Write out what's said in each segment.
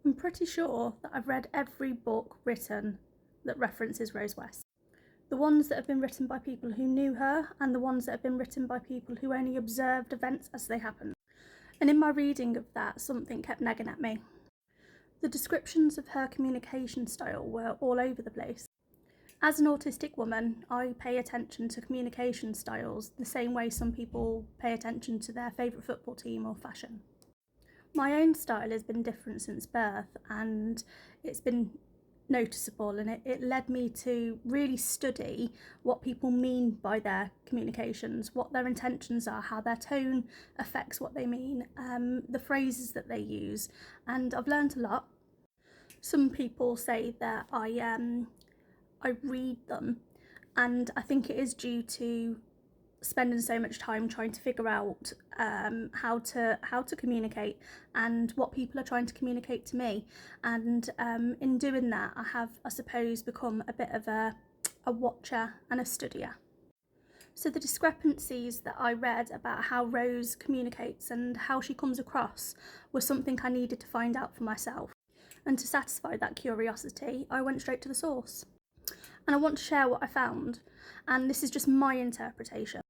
I'm pretty sure that I've read every book written that references Rose West. The ones that have been written by people who knew her and the ones that have been written by people who only observed events as they happened. And in my reading of that, something kept nagging at me. The descriptions of her communication style were all over the place. As an autistic woman, I pay attention to communication styles the same way some people pay attention to their favourite football team or fashion. My own style has been different since birth, and it's been noticeable, and it led me to really study what people mean by their communications, what their intentions are, how their tone affects what they mean, the phrases that they use, and I've learned a lot. Some people say that I read them, and I think it is due to spending so much time trying to figure out how to communicate and what people are trying to communicate to me, and in doing that I have, I suppose, become a bit of a watcher and a studier. So the discrepancies that I read about how Rose communicates and how she comes across was something I needed to find out for myself, and to satisfy that curiosity I went straight to the source. And I want to share what I found, and this is just my interpretation.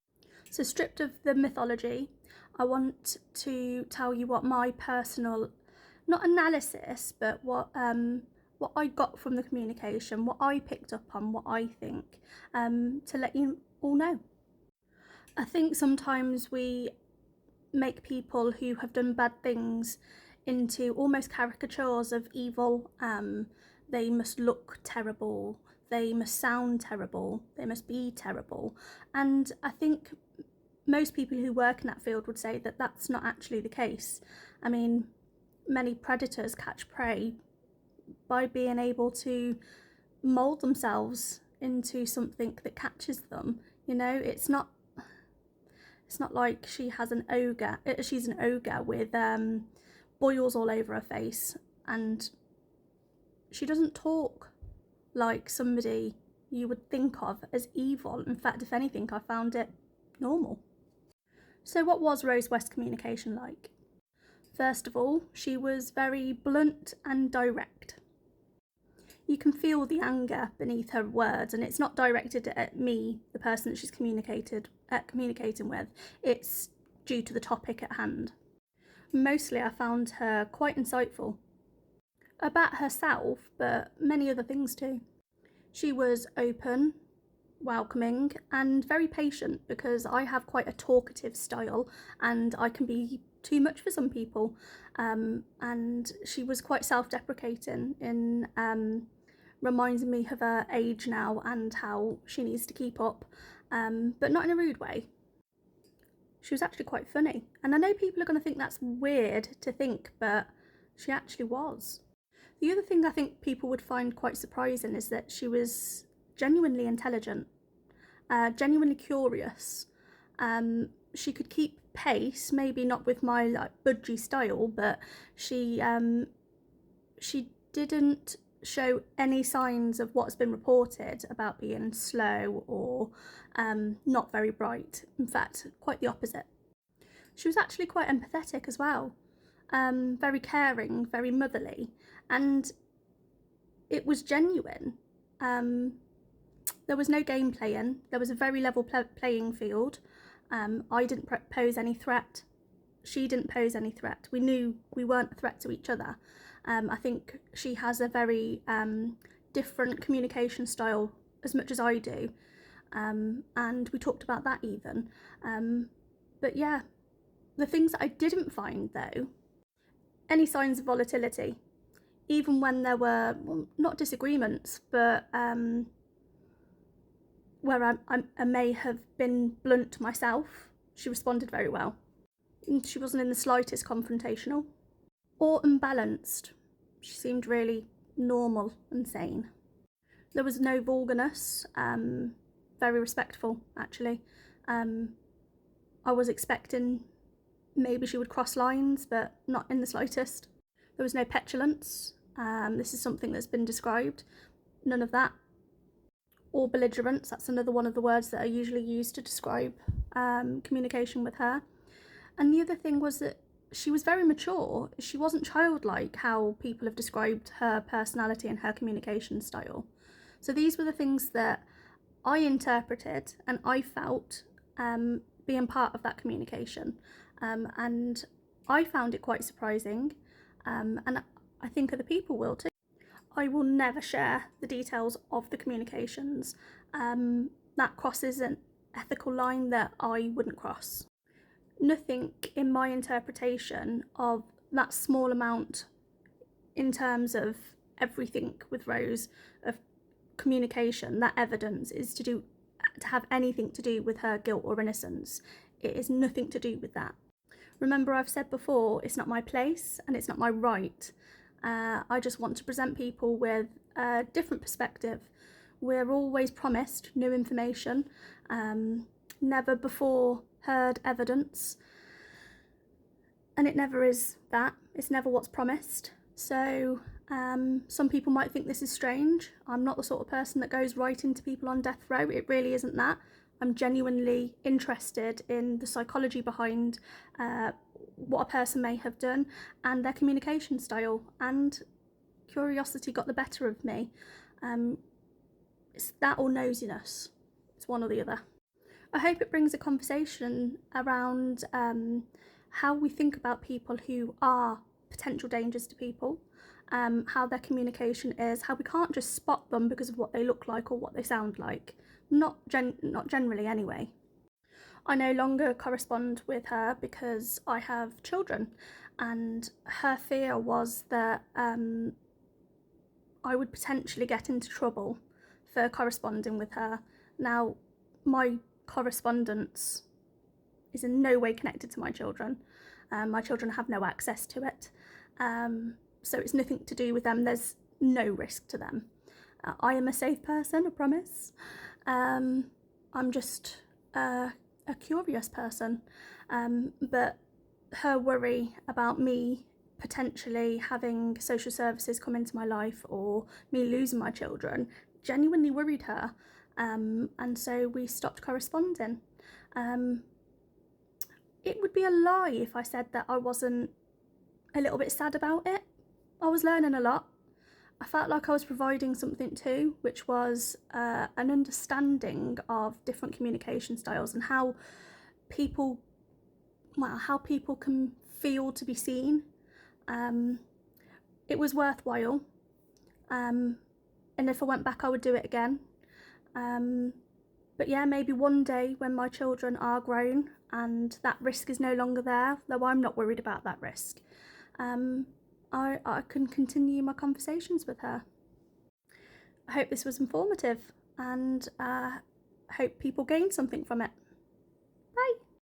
So stripped of the mythology, I want to tell you what my personal, not analysis, but what I got from the communication, what I picked up on, what I think, to let you all know. I think sometimes we make people who have done bad things into almost caricatures of evil. They must look terrible, they must sound terrible, they must be terrible, and I think most people who work in that field would say that that's not actually the case. I mean, many predators catch prey by being able to mould themselves into something that catches them. You know, it's not like she's an ogre with boils all over her face, and she doesn't talk like somebody you would think of as evil. In fact, if anything, I found it normal. So what was Rose West's communication like? First of all, she was very blunt and direct. You can feel the anger beneath her words, and it's not directed at me, the person that she's communicating with. It's due to the topic at hand. Mostly I found her quite insightful about herself, but many other things too. She was open, welcoming, and very patient, because I have quite a talkative style and I can be too much for some people, and she was quite self-deprecating in reminding me of her age now and how she needs to keep up, but not in a rude way. She was actually quite funny, and I know people are going to think that's weird to think, but she actually was. The other thing I think people would find quite surprising is that she was genuinely intelligent, genuinely curious. She could keep pace, maybe not with my like budgie style, but she didn't show any signs of what's been reported about being slow or not very bright. In fact, quite the opposite. She was actually quite empathetic as well, very caring, very motherly, and it was genuine. There was no game playing, there was a very level playing field. I didn't pose any threat, she didn't pose any threat. We knew we weren't a threat to each other. I think she has a very different communication style as much as I do, and we talked about that even. But yeah, the things that I didn't find though, any signs of volatility, even when there were, well, not disagreements, but where I may have been blunt myself, she responded very well. She wasn't in the slightest confrontational or unbalanced. She seemed really normal and sane. There was no vulgarness, very respectful actually. I was expecting maybe she would cross lines, but not in the slightest. There was no petulance. This is something that's been described. None of that. Or belligerence, that's another one of the words that are usually used to describe communication with her. And the other thing was that she was very mature. She wasn't childlike how people have described her personality and her communication style. So these were the things that I interpreted and I felt being part of that communication. And I found it quite surprising, and I think other people will too. I will never share the details of the communications. That crosses an ethical line that I wouldn't cross. Nothing in my interpretation of that small amount in terms of everything with Rose of communication, that evidence is to have anything to do with her guilt or innocence. It is nothing to do with that. Remember, I've said before, it's not my place and it's not my right. I just want to present people with a different perspective. We're always promised new information, never before heard evidence, and it never is that. It's never what's promised. So some people might think this is strange. I'm not the sort of person that goes right into people on death row. It really isn't that. I'm genuinely interested in the psychology behind what a person may have done and their communication style, and curiosity got the better of me. It's that or nosiness. It's one or the other. I hope it brings a conversation around how we think about people who are potential dangers to people, how their communication is, how we can't just spot them because of what they look like or what they sound like. Not generally anyway. I no longer correspond with her because I have children, and her fear was that I would potentially get into trouble for corresponding with her. Now, my correspondence is in no way connected to my children. My children have no access to it, so it's nothing to do with them. There's no risk to them. I am a safe person, I promise. I'm just a curious person, but her worry about me potentially having social services come into my life or me losing my children genuinely worried her, and so we stopped corresponding. It would be a lie if I said that I wasn't a little bit sad about it. I was learning a lot. I felt like I was providing something too, which was an understanding of different communication styles and how people can feel to be seen. It was worthwhile, and if I went back I would do it again. But yeah, maybe one day when my children are grown and that risk is no longer there, though I'm not worried about that risk, I can continue my conversations with her. I hope this was informative, and hope people gained something from it. Bye.